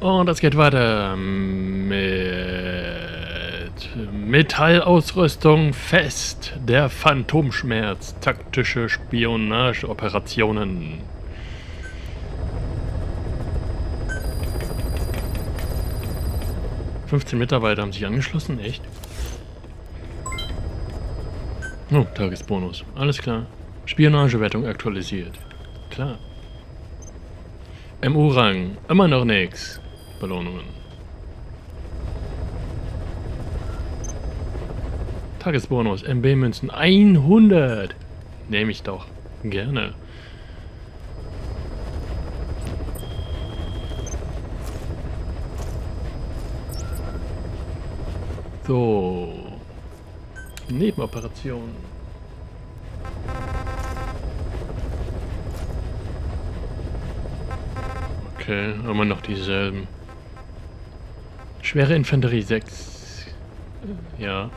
Und es geht weiter mit Metallausrüstung fest. Der Phantomschmerz. Taktische Spionageoperationen. ...15 Mitarbeiter haben sich angeschlossen, echt? Oh, Tagesbonus. Alles klar. Spionagewertung aktualisiert. Klar. MU-Rang. Immer noch nix. Belohnungen. Tagesbonus. MB-Münzen 100. Nehme ich doch. Gerne. So. Nebenoperationen. Okay, immer noch dieselben. Schwere Infanterie 6. Ja.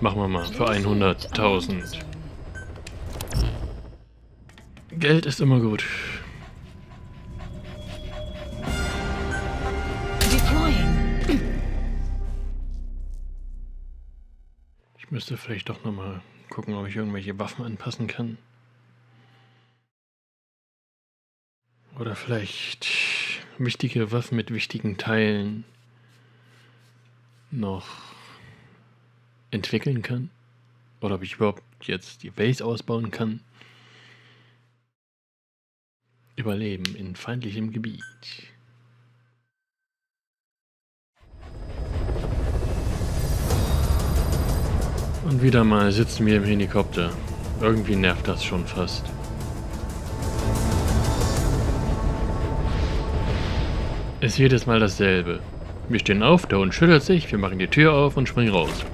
Machen wir mal für 100.000. Geld ist immer gut. Ich müsste vielleicht doch nochmal gucken, ob ich irgendwelche Waffen anpassen kann. Oder vielleicht wichtige Waffen mit wichtigen Teilen noch entwickeln kann. Oder ob ich überhaupt jetzt die Base ausbauen kann. Überleben in feindlichem Gebiet. Und wieder mal sitzen wir im Helikopter. Irgendwie nervt das schon fast. Ist jedes Mal dasselbe. Wir stehen auf, der Hund schüttelt sich, wir machen die Tür auf und springen raus.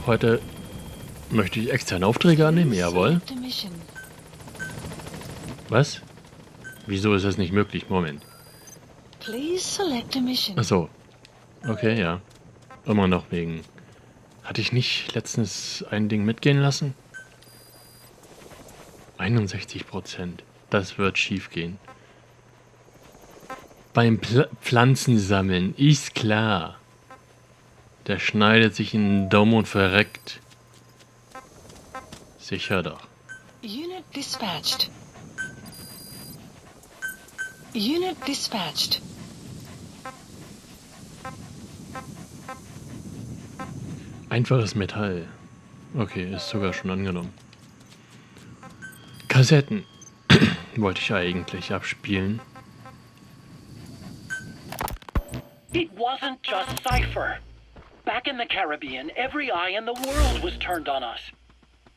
Heute möchte ich externe Aufträge annehmen, jawohl. Was? Wieso ist das nicht möglich? Moment. Achso. Okay, ja. Immer noch wegen. Hatte ich nicht letztens ein Ding mitgehen lassen? 61%. Das wird schief gehen. Beim Pflanzensammeln ist klar. Der schneidet sich in den Daumen und verreckt. Sicher doch. Unit dispatched. Unit dispatched. Einfaches Metall. Okay, ist sogar schon angenommen. Kassetten. Wollte ich eigentlich abspielen. It wasn't just Cypher. Back in the Caribbean, every eye in the world was turned on us.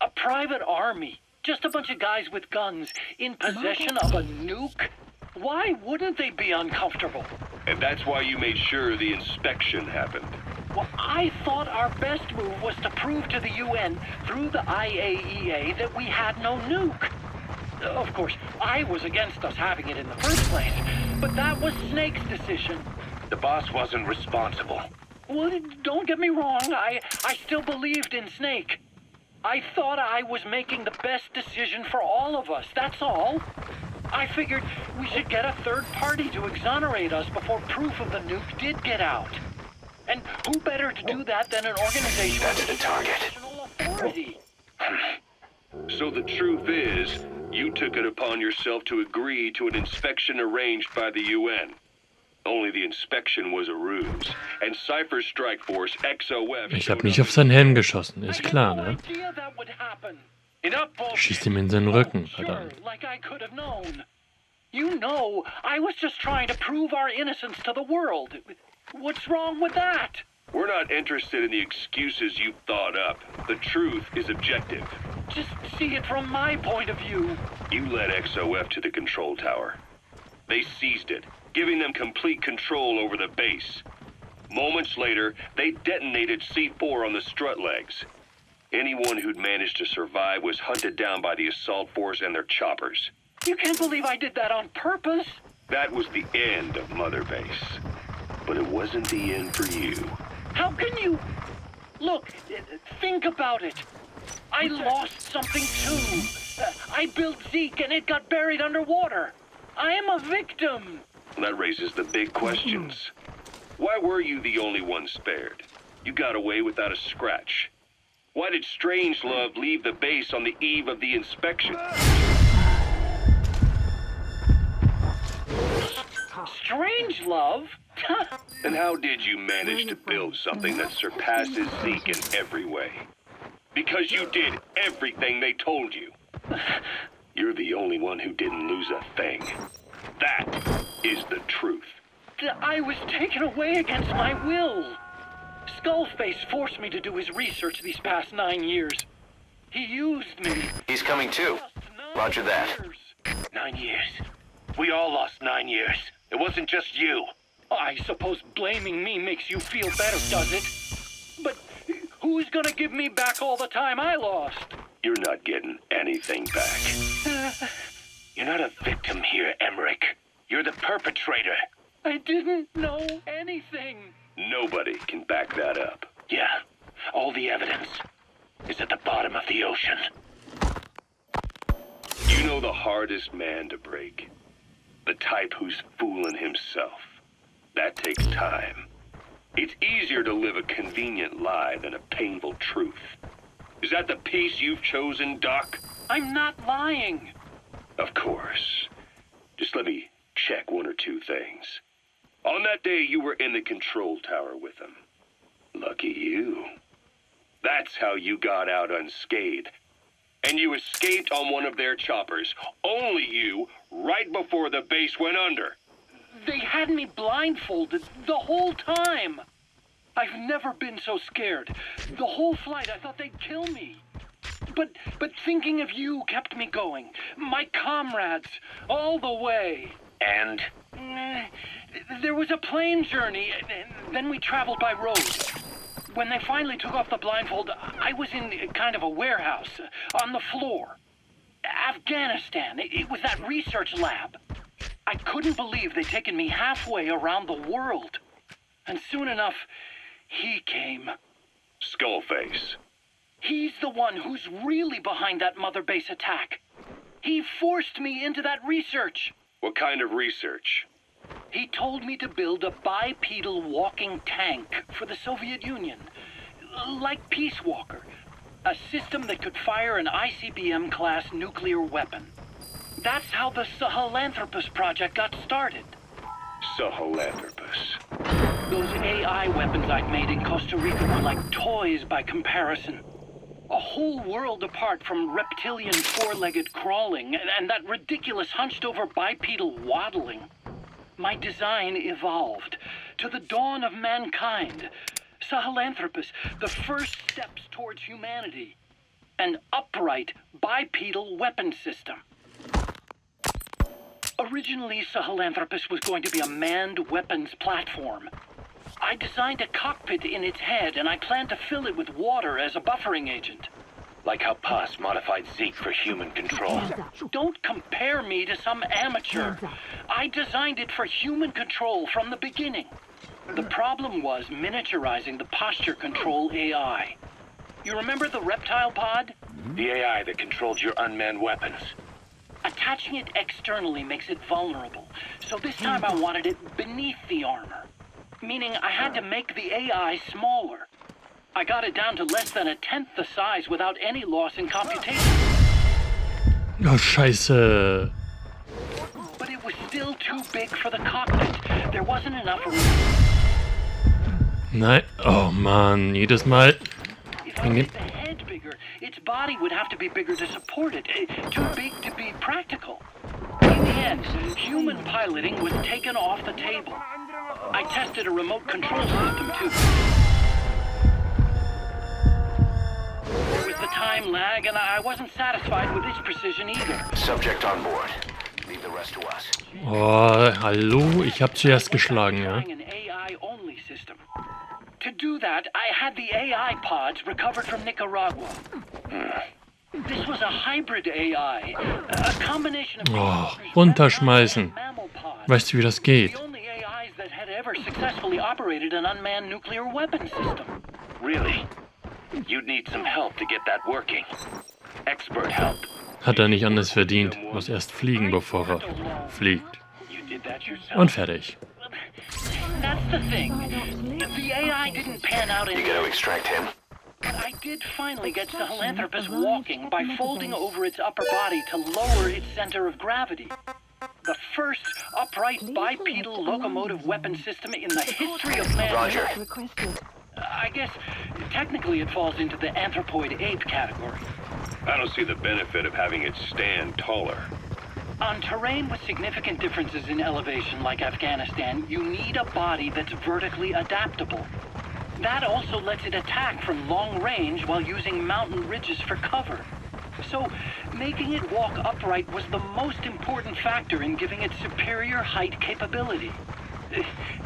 A private army, just a bunch of guys with guns, in possession of a nuke? Why wouldn't they be uncomfortable? And that's why you made sure the inspection happened. Well, I thought our best move was to prove to the UN through the IAEA that we had no nuke. Of course, I was against us having it in the first place, but that was Snake's decision. The boss wasn't responsible. Well, don't get me wrong, I still believed in Snake. I thought I was making the best decision for all of us, that's all. I figured we should get a third party to exonerate us before proof of the nuke did get out. And who better to do that than an organization That's the target. international authority? So the truth is, you took it upon yourself to agree to an inspection arranged by the UN. Only the inspection was a ruse. And Cypher's strike force, XOF... Ich habe nicht auf seinen Helm geschossen, ist klar, ne? Schießt ihm in seinen Rücken, verdammt. Like I could have known. You know, I was just trying to prove our innocence to the world. What's wrong with that? We're not interested in the excuses you've thought up. The truth is objective. Just see it from my point of view. You led XOF to the control tower. They seized it, giving them complete control over the base. Moments later, they detonated C4 on the strut legs. Anyone who'd managed to survive was hunted down by the assault force and their choppers. You can't believe I did that on purpose. That was the end of Mother Base. But it wasn't the end for you. How can you... Look, think about it. I lost something too. I built Zeke and it got buried underwater. I am a victim. That raises the big questions. Why were you the only one spared? You got away without a scratch. Why did Strangelove leave the base on the eve of the inspection? Strangelove? And how did you manage to build something that surpasses Zeke in every way? Because you did everything they told you. You're the only one who didn't lose a thing. That is the truth. I was taken away against my will. Skullface forced me to do his research these past 9 years. He used me. He's coming too. Roger that. 9 years. We all lost 9 years. It wasn't just you. I suppose blaming me makes you feel better, does it? But who's gonna give me back all the time I lost? You're not getting anything back. You're not a victim here, Emmerich. You're the perpetrator. I didn't know anything. Nobody can back that up. Yeah, all the evidence is at the bottom of the ocean. You know the hardest man to break? The type who's fooling himself. That takes time. It's easier to live a convenient lie than a painful truth. Is that the piece you've chosen, Doc? I'm not lying. Of course. Just let me check one or two things. On that day, you were in the control tower with them. Lucky you. That's how you got out unscathed. And you escaped on one of their choppers. Only you, right before the base went under. They had me blindfolded the whole time. I've never been so scared. The whole flight, I thought they'd kill me. But thinking of you kept me going. My comrades, all the way. And? There was a plane journey, then we traveled by road. When they finally took off the blindfold, I was in kind of a warehouse, on the floor. Afghanistan, it was that research lab. I couldn't believe they'd taken me halfway around the world. And soon enough, he came. Skullface. He's the one who's really behind that Mother Base attack. He forced me into that research. What kind of research? He told me to build a bipedal walking tank for the Soviet Union. Like Peace Walker. A system that could fire an ICBM-class nuclear weapon. That's how the Sahelanthropus project got started. Sahelanthropus. Those AI weapons I'd made in Costa Rica were like toys by comparison. A whole world apart from reptilian four-legged crawling and that ridiculous hunched-over bipedal waddling. My design evolved to the dawn of mankind. Sahelanthropus, the first steps towards humanity. An upright bipedal weapon system. Originally, Sahelanthropus was going to be a manned weapons platform. I designed a cockpit in its head, and I planned to fill it with water as a buffering agent. Like how Paz modified Zeke for human control. Don't compare me to some amateur. I designed it for human control from the beginning. The problem was miniaturizing the posture control AI. You remember the reptile pod? The AI that controlled your unmanned weapons. Attaching it externally makes it vulnerable. So this time I wanted it beneath the armor. Meaning I had to make the AI smaller. I got it down to less than a tenth the size without any loss in computation. Oh, scheiße. But it was still too big for the cockpit. There wasn't enough room. Nein. Oh Mann, jedes Mal. If I made the head bigger, its body would have to be bigger to support it. Too big to be practical. In the end, human piloting was taken off the table. I tested a remote control system too. There was the time lag, and I wasn't satisfied with its precision either. Subject on board. Leave the rest to us. Oh, hallo? Ich hab zuerst geschlagen, ja? An AI-only system. To do that, I had the AI pods recovered from Nicaragua. This was a hybrid AI, a combination of Oh, runterschmeißen. and mammal pods. Weißt du, wie das geht? The only AIs that had ever successfully operated an unmanned nuclear weapon system. Really? You'd need some help to get that working. Expert help. Hat er nicht anders verdient. Muss erst fliegen, bevor er fliegt. You did that yourself. Und fertig. That's the thing. The AI didn't pan out in... You gotta extract him. But I did finally get Sahelanthropus walking by folding over its upper body to lower its center of gravity. The first upright bipedal locomotive weapon system in the history of man. Roger. I guess technically it falls into the anthropoid ape category. I don't see the benefit of having it stand taller. On terrain with significant differences in elevation like Afghanistan, you need a body that's vertically adaptable. That also lets it attack from long range while using mountain ridges for cover. So, making it walk upright was the most important factor in giving it superior height capability.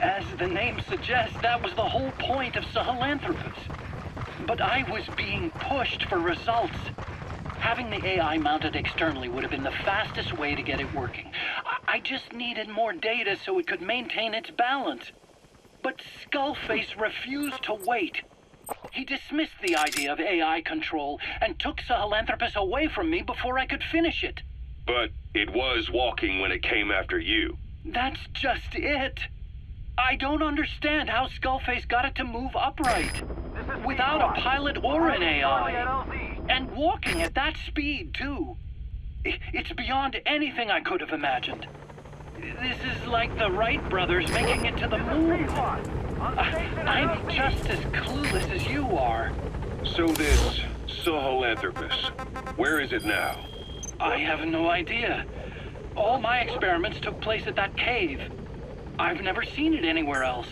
As the name suggests, that was the whole point of Sahelanthropus. But I was being pushed for results. Having the AI mounted externally would have been the fastest way to get it working. I just needed more data so it could maintain its balance. But Skullface refused to wait. He dismissed the idea of AI control and took Sahelanthropus away from me before I could finish it. But it was walking when it came after you. That's just it. I don't understand how Skullface got it to move upright. Without a pilot or an AI. And walking at that speed, too. It's beyond anything I could have imagined. This is like the Wright brothers making it to the moon. I'm just as clueless as you are. So this Sahelanthropus, where is it now? I have no idea. All my experiments took place at that cave. I've never seen it anywhere else.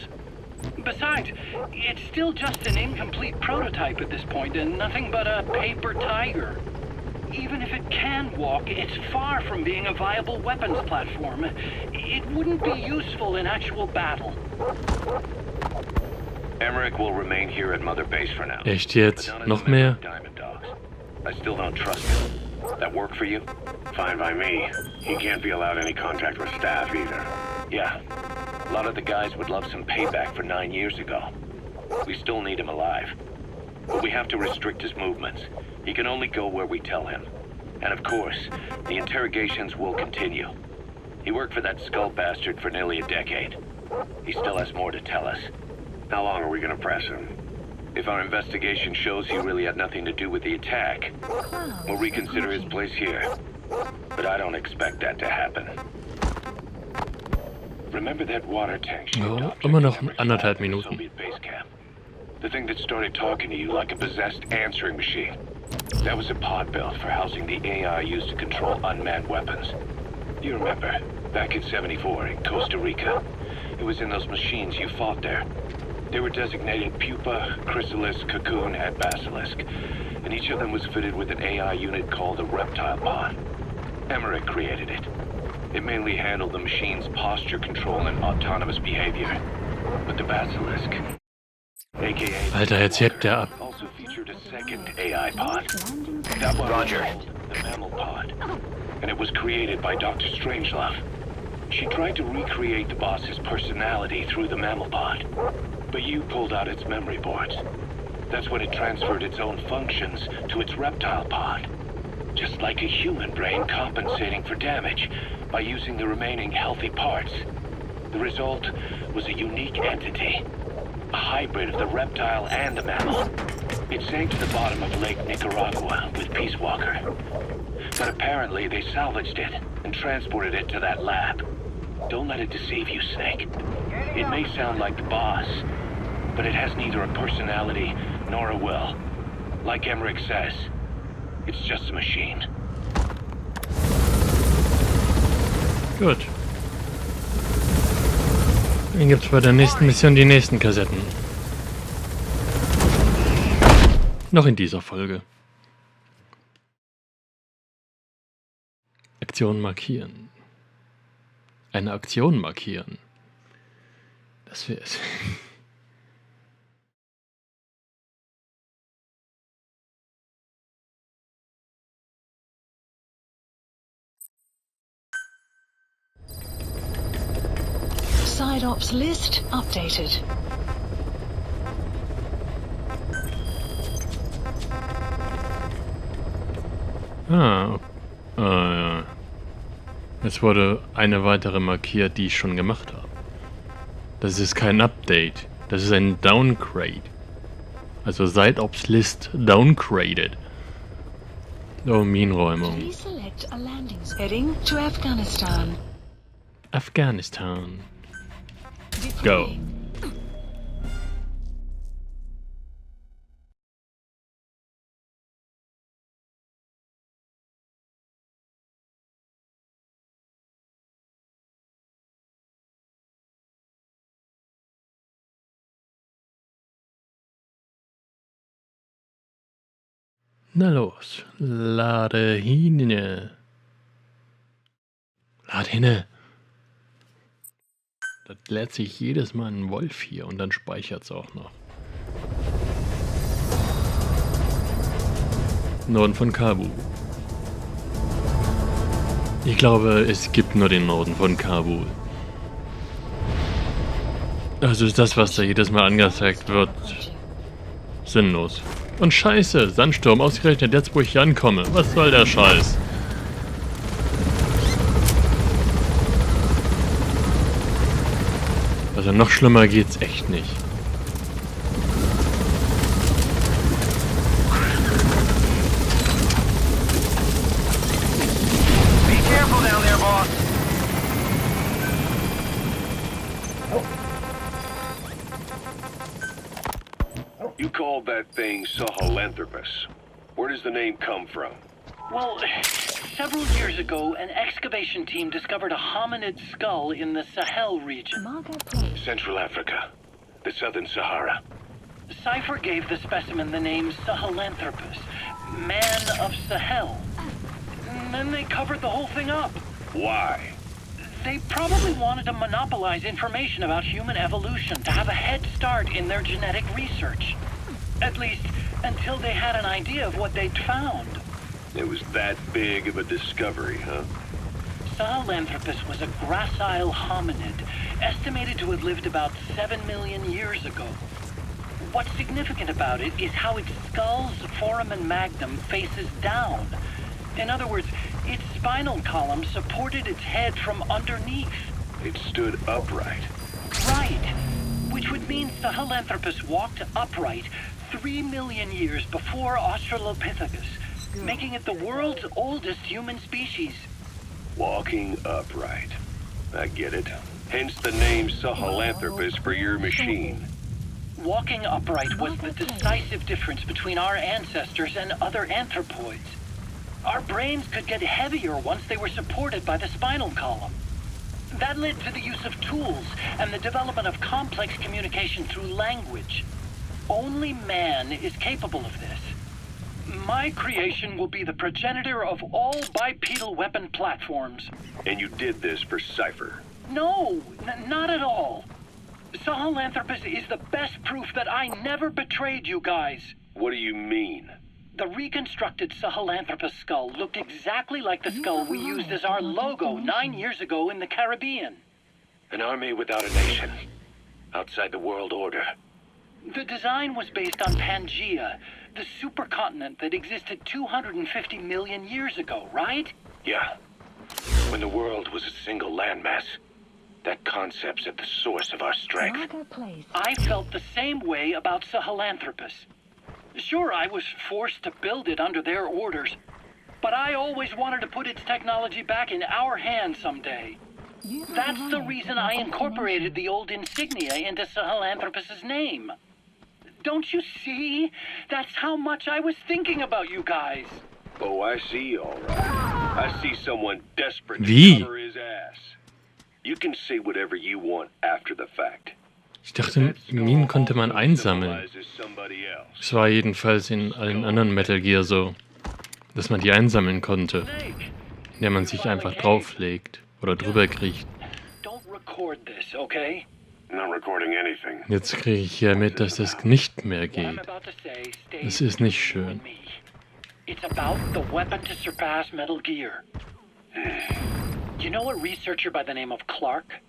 Besides, it's still just an incomplete prototype at this point and nothing but a paper tiger. Even if it can walk, it's far from being a viable weapons platform. It wouldn't be useful in actual battle. Emmerich will remain here at Mother Base for now. Echt jetzt? But not as a Noch member mehr? of Diamond Dogs. I still don't trust him. That work for you? Fine by me. He can't be allowed any contact with staff either. Yeah. A lot of the guys would love some payback for 9 years ago. We still need him alive. But we have to restrict his movements. He can only go where we tell him. And of course, the interrogations will continue. He worked for that skull bastard for nearly a decade. He still has more to tell us. How long are we gonna press him? If our investigation shows he really had nothing to do with the attack, we'll reconsider his place here. But I don't expect that to happen. Remember that water tank she Ja, docked immer at noch Emmerich anderthalb Lab in the Minuten. Soviet base camp? The thing that started talking to you like a possessed answering machine. That was a pod built for housing the AI used to control unmanned weapons. You remember, back in '74 in Costa Rica. It was in those machines you fought there. They were designated Pupa, Chrysalis, Cocoon, and Basilisk, and each of them was fitted with an AI unit called a reptile pod. Emmerich created it. It mainly handled the machine's posture control and autonomous behavior. But the Basilisk, aka Alter, jetzt hebt der ab. also featured a second AI pod. That one was called the Mammal Pod, and it was created by Dr. Strangelove. She tried to recreate the boss's personality through the Mammal Pod, but you pulled out its memory boards. That's when it transferred its own functions to its reptile pod. Just like a human brain compensating for damage by using the remaining healthy parts. The result was a unique entity, a hybrid of the reptile and the mammal. It sank to the bottom of Lake Nicaragua with Peace Walker. But apparently they salvaged it and transported it to that lab. Don't let it deceive you, Snake. It may sound like the boss, but it has neither a personality nor a will. Like Emmerich says, it's just a machine. Gut. Dann gibt's bei der nächsten Mission die nächsten Kassetten. Noch in dieser Folge. Aktion markieren. Eine Aktion markieren. Das wäre es. Side ops list updated. Ah, jetzt wurde eine weitere markiert, die ich schon gemacht habe. Das ist kein Update, das ist ein Downgrade. Also Side Ops List downgraded. Oh, Minenräumung. Please select a landing heading to Afghanistan. Afghanistan. Go. Deploying. Na los, lade hinne. Lade hinne. Das lädt sich jedes Mal ein Wolf hier und dann speichert's auch noch. Norden von Kabul. Ich glaube, es gibt nur den Norden von Kabul. Also ist das, was da jedes Mal angezeigt wird, sinnlos. Und scheiße, Sandsturm, ausgerechnet jetzt, wo ich hier ankomme. Was soll der Scheiß? Also noch schlimmer geht's echt nicht. Be careful down there, boss. You called that thing Sahelanthropus. Where does the name come from? Well, several years ago, an excavation team discovered a hominid skull in the Sahel region. Margot Place. Central Africa. The Southern Sahara. Cypher gave the specimen the name Sahelanthropus, Man of Sahel. And then they covered the whole thing up. Why? They probably wanted to monopolize information about human evolution to have a head start in their genetic research. At least, until they had an idea of what they'd found. It was that big of a discovery, huh? Sahelanthropus was a gracile hominid, estimated to have lived about 7 million years ago. What's significant about it is how its skull's foramen magnum faces down. In other words, its spinal column supported its head from underneath. It stood upright. Right. Which would mean Sahelanthropus walked upright 3 million years before Australopithecus, making it the world's oldest human species. Walking upright. I get it. Hence the name Sahelanthropus for your machine. Walking upright was the decisive difference between our ancestors and other anthropoids. Our brains could get heavier once they were supported by the spinal column. That led to the use of tools and the development of complex communication through language. Only man is capable of this. My creation will be the progenitor of all bipedal weapon platforms. And you did this for Cypher. No, not at all. Sahelanthropus is the best proof that I never betrayed you guys. What do you mean? The reconstructed Sahelanthropus skull looked exactly like the skull we used as our logo 9 years ago in the Caribbean. An army without a nation. Outside the world order. The design was based on Pangaea, the supercontinent that existed 250 million years ago, right? Yeah. When the world was a single landmass. That concept's at the source of our strength. Margot Place. I felt the same way about Sahelanthropus. Sure, I was forced to build it under their orders, but I always wanted to put its technology back in our hands someday. That's the reason I incorporated the old insignia into Sahelanthropus's name. Don't you see? That's how much I was thinking about you guys. Oh, I see, all right. I see someone desperate to Wie? cover his ass. You can say whatever you want after the fact. Ich dachte, Minen konnte man einsammeln. Symbolizes somebody else. Es war jedenfalls in allen anderen Metal Gear so, dass man die einsammeln konnte, indem man sich einfach drauflegt oder drüber kriecht. Don't record this, okay? Not recording anything. Jetzt kriege ich hier mit, dass das nicht mehr What I'm geht. about to say stays Es ist nicht between you schön. and me. It's about the weapon to surpass Metal Gear. You know a researcher by the name of Clark?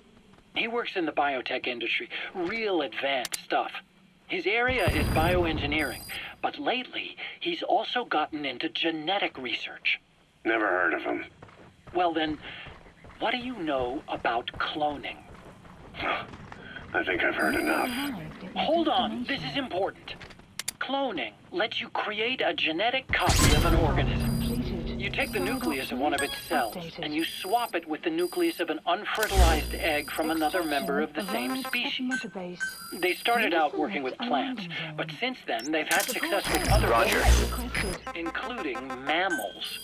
He works in the biotech industry, real advanced stuff. His area is bioengineering, but lately he's also gotten into genetic research. Never heard of him. Well then, what do you know about cloning? I think I've heard enough. Hold on, this is important. Cloning lets you create a genetic copy of an organism. You take the nucleus of one of its cells, and you swap it with the nucleus of an unfertilized egg from another member of the same species. They started out working with plants, but since then they've had success with other organisms, including mammals.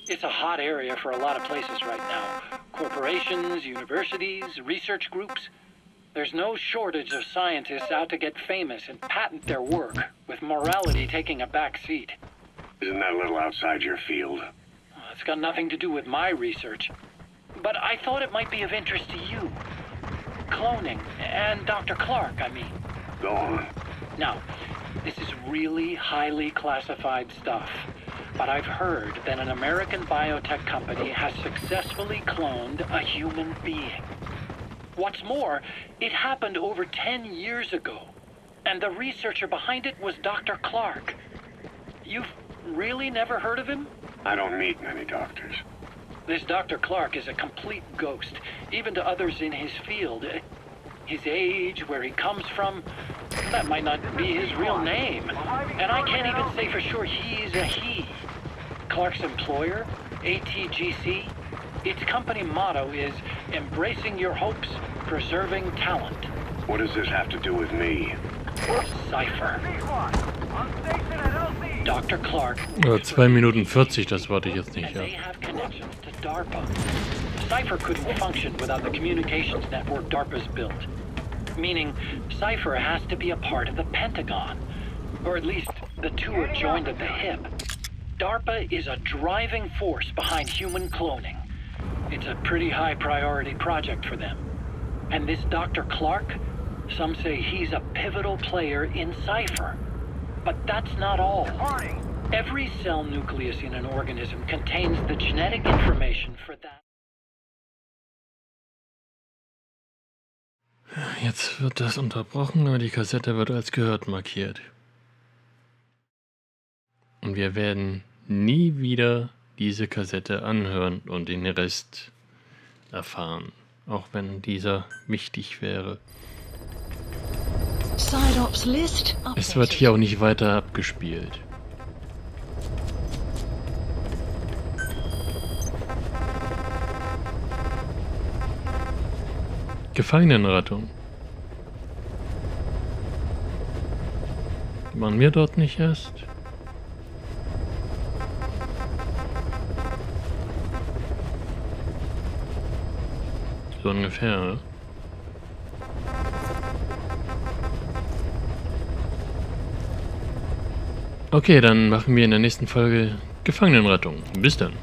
It's a hot area for a lot of places right now. Corporations, universities, research groups. There's no shortage of scientists out to get famous and patent their work, with morality taking a back seat. Isn't that a little outside your field? It's got nothing to do with my research. But I thought it might be of interest to you. Cloning, and Dr. Clark, I mean. Go on. Now, this is really highly classified stuff. But I've heard that an American biotech company has successfully cloned a human being. What's more, it happened over 10 years ago. And the researcher behind it was Dr. Clark. You've really never heard of him? I don't meet many doctors. This Dr. Clark is a complete ghost, even to others in his field. His age, where he comes from, that might not be his real name. And I can't even say for sure he's a he. Clark's employer, ATGC, its company motto is embracing your hopes, preserving talent. What does this have to do with me? Cypher. Dr. Clark. Ja, 2 Minuten 40, das warte ich jetzt nicht, ja. They have connections to DARPA. Cypher couldn't function without the communications network DARPA's built. Meaning, Cypher has to be a part of the Pentagon. Or at least, the two are joined at the hip. DARPA is a driving force behind human cloning. It's a pretty high priority project for them. And this Dr. Clark, some say he's a pivotal player in Cypher. But that's not all. Every cell nucleus in an organism contains the genetic information for that. Jetzt wird das unterbrochen, aber die Kassette wird als gehört markiert. Und wir werden nie wieder diese Kassette anhören und den Rest erfahren, auch wenn dieser wichtig wäre. Es wird hier auch nicht weiter abgespielt. Gefangenenrettung. Waren wir dort nicht erst? So ungefähr, ne? Okay, dann machen wir in der nächsten Folge Gefangenenrettung. Bis dann.